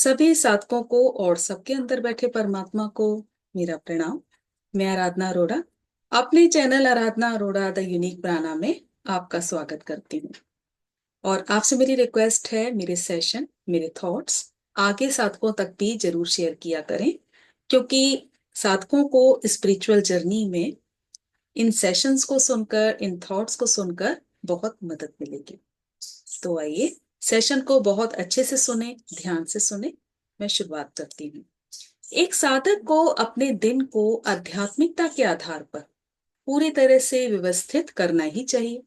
सभी साधकों को और सबके अंदर बैठे परमात्मा को मेरा प्रणाम। मैं आराधना अरोड़ा अपने channel Aradhana Arora the unique प्राणा में आपका स्वागत करती हूँ। और आपसे मेरी रिक्वेस्ट है, मेरे सेशन, मेरे थॉट्स आगे साधकों तक भी जरूर शेयर किया करें, क्योंकि साधकों को स्पिरिचुअल जर्नी में इन सेशंस को सुनकर, इन थॉट्स को सुनकर बहुत मदद मिलेगी। तो आइए सेशन को बहुत अच्छे से सुने, ध्यान से सुने। मैं शुरुआत करती हूँ। एक साधक को अपने दिन को आध्यात्मिकता के आधार पर पूरी तरह से व्यवस्थित करना ही चाहिए।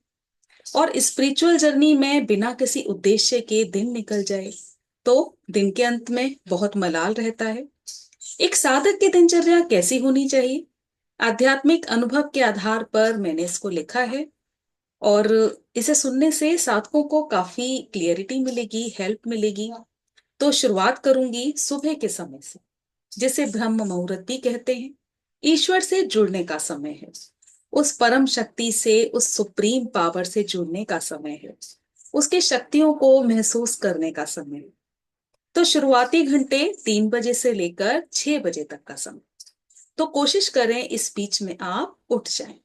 और स्पिरिचुअल जर्नी में बिना किसी उद्देश्य के दिन निकल जाए तो दिन के अंत में बहुत मलाल रहता है। एक साधक की दिनचर्या कैसी होनी चाहिए, आध्यात्मिक अनुभव के आधार पर मैंने इसको लिखा है। और इसे सुनने से साधकों को काफी क्लियरिटी मिलेगी, हेल्प मिलेगी। तो शुरुआत करूंगी सुबह के समय से, जिसे ब्रह्म मुहूर्त भी कहते हैं। ईश्वर से जुड़ने का समय है, उस परम शक्ति से, उस सुप्रीम पावर से जुड़ने का समय है, उसके शक्तियों को महसूस करने का समय है। तो शुरुआती घंटे 3 बजे से लेकर 6 बजे तक का समय। तो कोशिश करें इस बीच में आप उठ जाएं,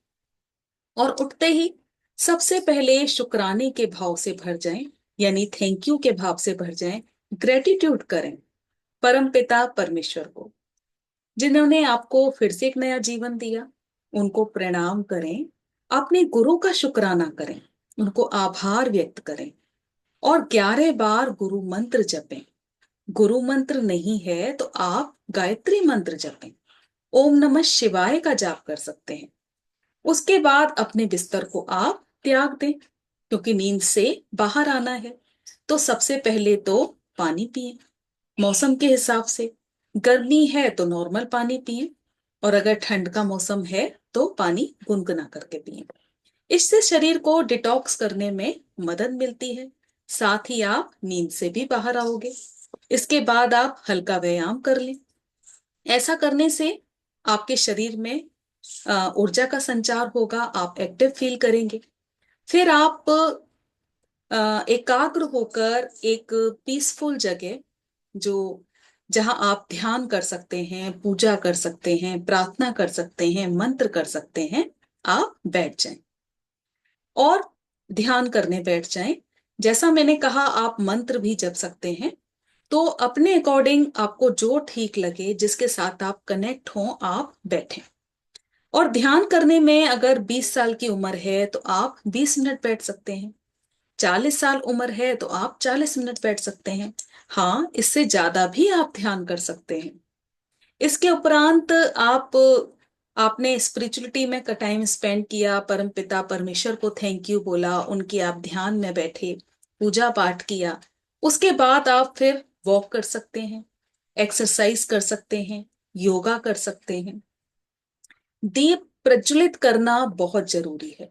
और उठते ही सबसे पहले शुक्राने के भाव से भर जाएं, यानी थैंक यू के भाव से भर जाएं। ग्रेटिट्यूड करें परम पिता परमेश्वर को, जिन्होंने आपको फिर से एक नया जीवन दिया। उनको प्रणाम करें, अपने गुरु का शुक्राना करें, उनको आभार व्यक्त करें। और 11 बार गुरु मंत्र जपें। गुरु मंत्र नहीं है तो आप गायत्री मंत्र जपें, ओम नमः शिवाय का जाप कर सकते हैं। उसके बाद अपने बिस्तर को आप त्याग दें, क्योंकि नींद से बाहर आना है। तो सबसे पहले तो पानी पिए, मौसम के हिसाब से। गर्मी है तो नॉर्मल पानी पिए, और अगर ठंड का मौसम है तो पानी गुनगुना करके पिए। इससे शरीर को डिटॉक्स करने में मदद मिलती है, साथ ही आप नींद से भी बाहर आओगे। इसके बाद आप हल्का व्यायाम कर लें। ऐसा करने से आपके शरीर में ऊर्जा का संचार होगा, आप एक्टिव फील करेंगे। फिर आप एकाग्र होकर एक पीसफुल जगह, जो जहां आप ध्यान कर सकते हैं, पूजा कर सकते हैं, प्रार्थना कर सकते हैं, मंत्र कर सकते हैं, आप बैठ जाएं और ध्यान करने बैठ जाएं। जैसा मैंने कहा, आप मंत्र भी जप सकते हैं। तो अपने अकॉर्डिंग आपको जो ठीक लगे, जिसके साथ आप कनेक्ट हो, आप बैठें। और ध्यान करने में अगर 20 साल की उम्र है तो आप 20 मिनट बैठ सकते हैं। 40 साल उम्र है तो आप 40 मिनट बैठ सकते हैं। हाँ, इससे ज्यादा भी आप ध्यान कर सकते हैं। इसके उपरांत आपने स्पिरिचुअलिटी में का टाइम स्पेंड किया, परम पिता परमेश्वर को थैंक यू बोला, उनके आप ध्यान में बैठे, पूजा पाठ किया। उसके बाद आप फिर वॉक कर सकते हैं, एक्सरसाइज कर सकते हैं, योगा कर सकते हैं। दीप प्रज्वलित करना बहुत जरूरी है,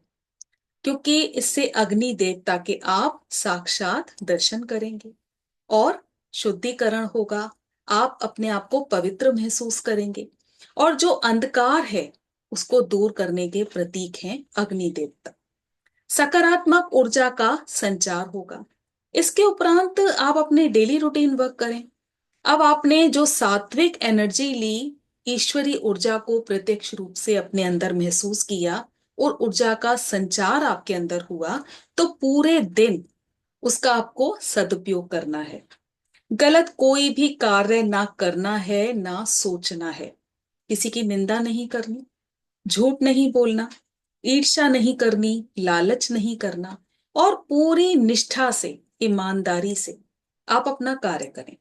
क्योंकि इससे अग्नि देवता के आप साक्षात दर्शन करेंगे और शुद्धिकरण होगा। आप अपने आप को पवित्र महसूस करेंगे, और जो अंधकार है उसको दूर करने के प्रतीक हैं अग्नि देवता। सकारात्मक ऊर्जा का संचार होगा। इसके उपरांत आप अपने डेली रूटीन वर्क करें। अब आपने जो सात्विक एनर्जी ली, ईश्वरी ऊर्जा को प्रत्यक्ष रूप से अपने अंदर महसूस किया और ऊर्जा का संचार आपके अंदर हुआ, तो पूरे दिन उसका आपको सदुपयोग करना है। गलत कोई भी कार्य ना करना है, ना सोचना है। किसी की निंदा नहीं करनी, झूठ नहीं बोलना, ईर्ष्या नहीं करनी, लालच नहीं करना, और पूरी निष्ठा से, ईमानदारी से आप अपना कार्य करें।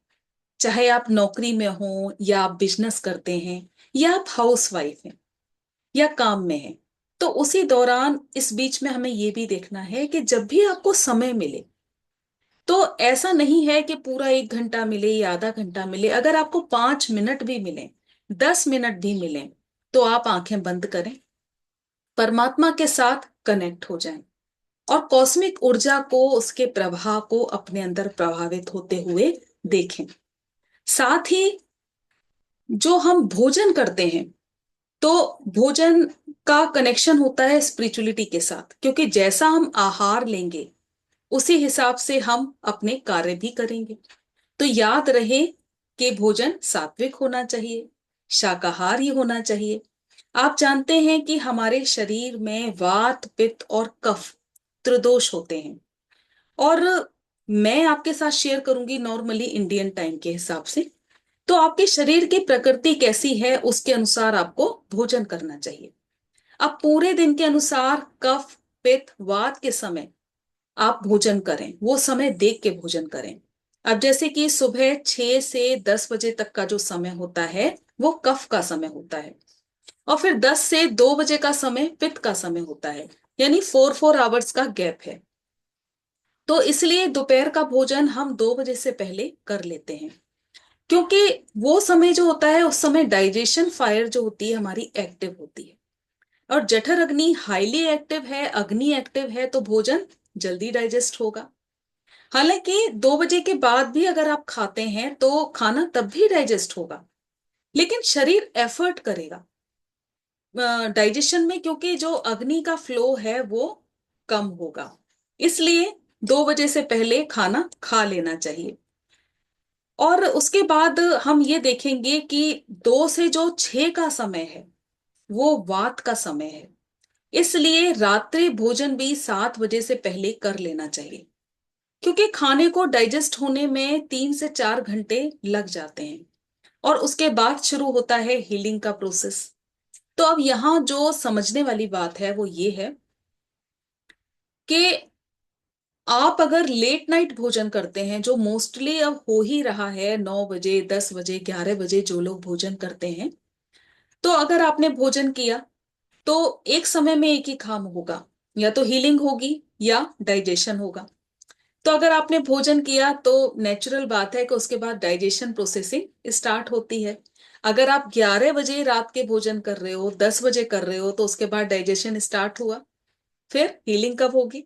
चाहे आप नौकरी में हो, या आप बिजनेस करते हैं, या आप हाउस वाइफ हैं, या काम में हैं, तो उसी दौरान इस बीच में हमें ये भी देखना है कि जब भी आपको समय मिले, तो ऐसा नहीं है कि पूरा 1 घंटा मिले या आधा घंटा मिले। अगर आपको 5 मिनट भी मिले, 10 मिनट भी मिले, तो आप आंखें बंद करें, परमात्मा के साथ कनेक्ट हो जाएं, और कॉस्मिक ऊर्जा को, उसके प्रवाह को अपने अंदर प्रभावित होते हुए देखें। साथ ही जो हम भोजन करते हैं, तो भोजन का कनेक्शन होता है स्पिरिचुअलिटी के साथ, क्योंकि जैसा हम आहार लेंगे उसी हिसाब से हम अपने कार्य भी करेंगे। तो याद रहे, कि भोजन सात्विक होना चाहिए, शाकाहार ही होना चाहिए। आप जानते हैं कि हमारे शरीर में वात, पित्त और कफ त्रिदोष होते हैं, और मैं आपके साथ शेयर करूंगी नॉर्मली इंडियन टाइम के हिसाब से। तो आपके शरीर की प्रकृति कैसी है उसके अनुसार आपको भोजन करना चाहिए। अब पूरे दिन के अनुसार कफ, पित्त, वात के समय आप भोजन करें, वो समय देख के भोजन करें। अब जैसे कि सुबह 6 से 10 बजे तक का जो समय होता है वो कफ का समय होता है, और फिर 10 से 2 बजे का समय पित्त का समय होता है, यानी 4 आवर्स का गैप है। तो इसलिए दोपहर का भोजन हम 2 बजे से पहले कर लेते हैं, क्योंकि वो समय जो होता है उस समय डाइजेशन फायर जो होती है हमारी एक्टिव होती है, और जठर अग्नि हाईली एक्टिव है, अग्नि एक्टिव है, तो भोजन जल्दी डाइजेस्ट होगा। हालांकि 2 बजे के बाद भी अगर आप खाते हैं तो खाना तब भी डाइजेस्ट होगा, लेकिन शरीर एफर्ट करेगा डाइजेशन में, क्योंकि जो अग्नि का फ्लो है वो कम होगा। इसलिए 2 बजे से पहले खाना खा लेना चाहिए। और उसके बाद हम ये देखेंगे कि 2 से जो 6 का समय है वो वात का समय है, इसलिए रात्रि भोजन भी 7 बजे से पहले कर लेना चाहिए, क्योंकि खाने को डाइजेस्ट होने में 3 से 4 घंटे लग जाते हैं, और उसके बाद शुरू होता है हीलिंग का प्रोसेस। तो अब यहाँ जो समझने वाली बात है वो ये है कि आप अगर लेट नाइट भोजन करते हैं, जो मोस्टली अब हो ही रहा है, 9 बजे, 10 बजे, 11 बजे जो लोग भोजन करते हैं, तो अगर आपने भोजन किया तो एक समय में एक ही काम होगा, या तो हीलिंग होगी या डाइजेशन होगा। तो अगर आपने भोजन किया तो नेचुरल बात है कि उसके बाद डाइजेशन प्रोसेसिंग स्टार्ट होती है। अगर आप 11 बजे रात के भोजन कर रहे हो, 10 बजे कर रहे हो, तो उसके बाद डाइजेशन स्टार्ट हुआ, फिर हीलिंग कब होगी?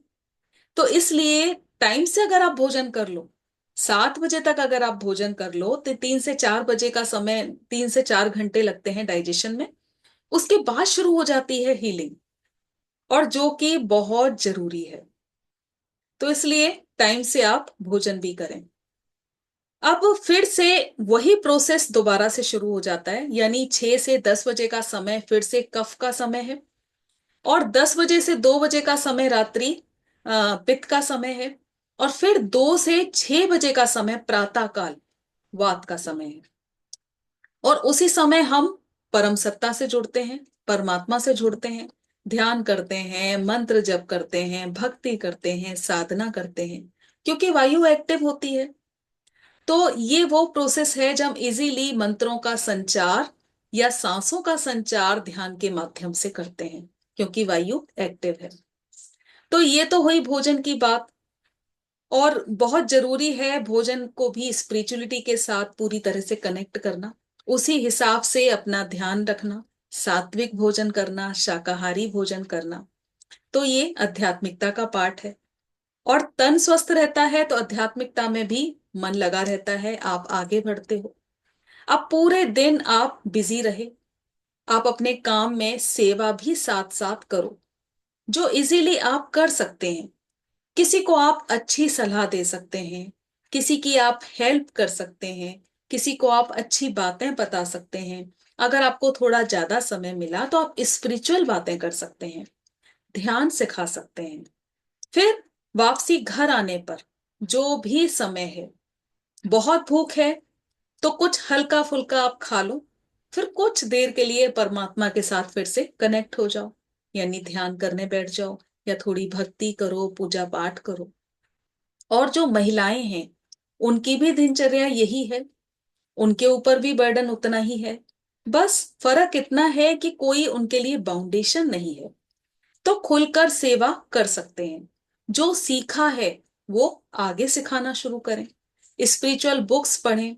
तो इसलिए टाइम से अगर आप भोजन कर लो, 7 बजे तक अगर आप भोजन कर लो, तो 3 से 4 बजे का समय, 3 से 4 घंटे लगते हैं डाइजेशन में। उसके बाद शुरू हो जाती है हीलिंग, और जो कि बहुत जरूरी है। तो इसलिए टाइम से आप भोजन भी करें। अब फिर से वही प्रोसेस दोबारा से शुरू हो जाता है, यानी 6 से 10 बजे का समय फिर से कफ का समय है, और 10 बजे से 2 बजे का समय रात्रि पित्त का समय है, और फिर 2 से 6 बजे का समय प्रातः काल वात का समय है। और उसी समय हम परम सत्ता से जुड़ते हैं, परमात्मा से जुड़ते हैं, ध्यान करते हैं, मंत्र जप करते हैं, भक्ति करते हैं, साधना करते हैं, क्योंकि वायु एक्टिव होती है। तो ये वो प्रोसेस है जब इजीली मंत्रों का संचार या सांसों का संचार ध्यान के माध्यम से करते हैं, क्योंकि वायु एक्टिव है। तो ये तो हुई भोजन की बात। और बहुत जरूरी है भोजन को भी स्पिरिचुअलिटी के साथ पूरी तरह से कनेक्ट करना, उसी हिसाब से अपना ध्यान रखना, सात्विक भोजन करना, शाकाहारी भोजन करना। तो ये आध्यात्मिकता का पार्ट है। और तन स्वस्थ रहता है तो आध्यात्मिकता में भी मन लगा रहता है, आप आगे बढ़ते हो। अब पूरे दिन आप बिजी रहे, आप अपने काम में सेवा भी साथ साथ करो, जो इजीली आप कर सकते हैं। किसी को आप अच्छी सलाह दे सकते हैं, किसी की आप हेल्प कर सकते हैं, किसी को आप अच्छी बातें बता सकते हैं। अगर आपको थोड़ा ज्यादा समय मिला तो आप स्पिरिचुअल बातें कर सकते हैं, ध्यान सिखा सकते हैं। फिर वापसी घर आने पर जो भी समय है, बहुत भूख है तो कुछ हल्का फुल्का आप खा लो, फिर कुछ देर के लिए परमात्मा के साथ फिर से कनेक्ट हो जाओ, यानी ध्यान करने बैठ जाओ, या थोड़ी भक्ति करो, पूजा पाठ करो। और जो महिलाएं हैं उनकी भी दिनचर्या यही है, उनके ऊपर भी बर्डन उतना ही है, बस फर्क इतना है कि कोई उनके लिए बाउंडेशन नहीं है, तो खुलकर सेवा कर सकते हैं। जो सीखा है वो आगे सिखाना शुरू करें, स्पिरिचुअल बुक्स पढ़ें,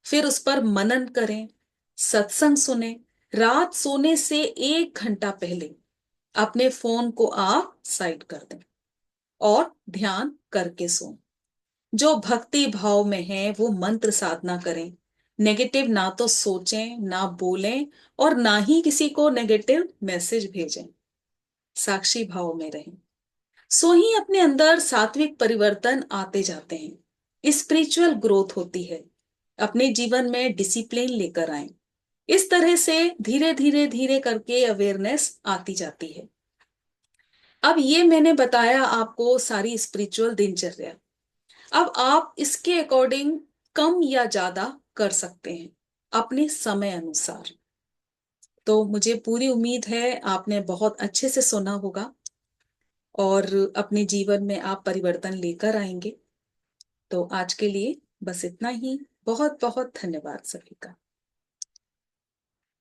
फिर उस पर मनन करें, सत्संग सुने। रात सोने से 1 घंटा पहले अपने फोन को आप साइड कर दें और ध्यान करके सों। जो भक्ति भाव में है वो मंत्र साधना करें, नेगेटिव ना तो सोचें, ना बोलें, और ना ही किसी को नेगेटिव मैसेज भेजें, साक्षी भाव में रहें। सो ही अपने अंदर सात्विक परिवर्तन आते जाते हैं, स्पिरिचुअल ग्रोथ होती है। अपने जीवन में डिसिप्लिन लेकर आए। इस तरह से धीरे धीरे धीरे करके अवेयरनेस आती जाती है। अब ये मैंने बताया आपको सारी स्पिरिचुअल दिनचर्या। अब आप इसके अकॉर्डिंग कम या ज्यादा कर सकते हैं अपने समय अनुसार। तो मुझे पूरी उम्मीद है आपने बहुत अच्छे से सुना होगा और अपने जीवन में आप परिवर्तन लेकर आएंगे। तो आज के लिए बस इतना ही। बहुत बहुत धन्यवाद सभी का।